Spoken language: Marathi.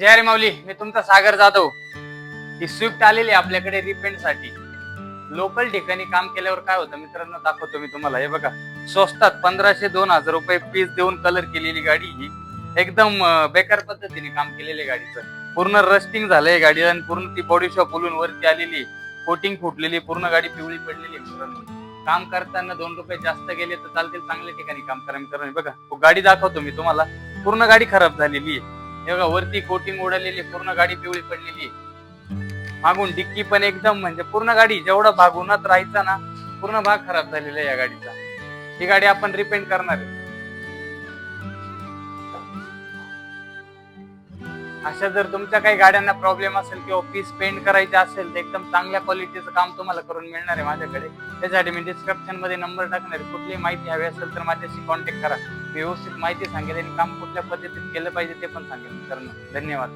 जय हरी माऊली. मी तुमचा सागर जाधव. ही स्विफ्ट आलेली आपल्याकडे रिपेंट साठी. लोकल ठिकाणी काम केल्यावर काय होतं मित्रांनो, दाखवतो मी तुम्हाला. हे बघा, स्वस्तात 1500-2000 रुपये फीस देऊन कलर केलेली गाडी ही एकदम बेकार पद्धतीने काम केलेली गाडीचं. पूर्ण रस्टिंग झालंय गाडी आणि पूर्ण ती बॉडी शॉप बोलून वरती आलेली, कोटिंग फुटलेली, पूर्ण गाडी पिवळी पडलेली मित्रांनो. काम करताना 2 रुपये जास्त गेले तर चालतील, चांगल्या ठिकाणी काम करा मित्रांनो. बघा, गाडी दाखवतो मी तुम्हाला. पूर्ण गाडी खराब झालेली आहे. हे बघा, वरती कोटिंग उडालेली, पूर्ण गाडी पिवळी पडलेली. मागून डिक्की पण एकदम म्हणजे पूर्ण गाडी जेवढा भाग उन्हात राहायचा ना, पूर्ण भाग खराब झालेला आहे या गाडीचा. ही गाडी आपण रिपेंट करणार आहे. अशा जर तुमच्या काही गाड्यांना प्रॉब्लेम असेल किंवा पीस पेंट करायचे असेल तर एकदम चांगल्या क्वालिटीचं काम तुम्हाला करून मिळणार आहे माझ्याकडे. त्यासाठी मी डिस्क्रिप्शन मध्ये नंबर टाकणार आहे. कुठलीही माहिती हवी असेल तर माझ्याशी कॉन्टॅक्ट करा. मी व्यवस्थित माहिती सांगेल आणि काम कुठल्या पद्धतीत केलं पाहिजे ते पण सांगेल मित्रांनो. धन्यवाद.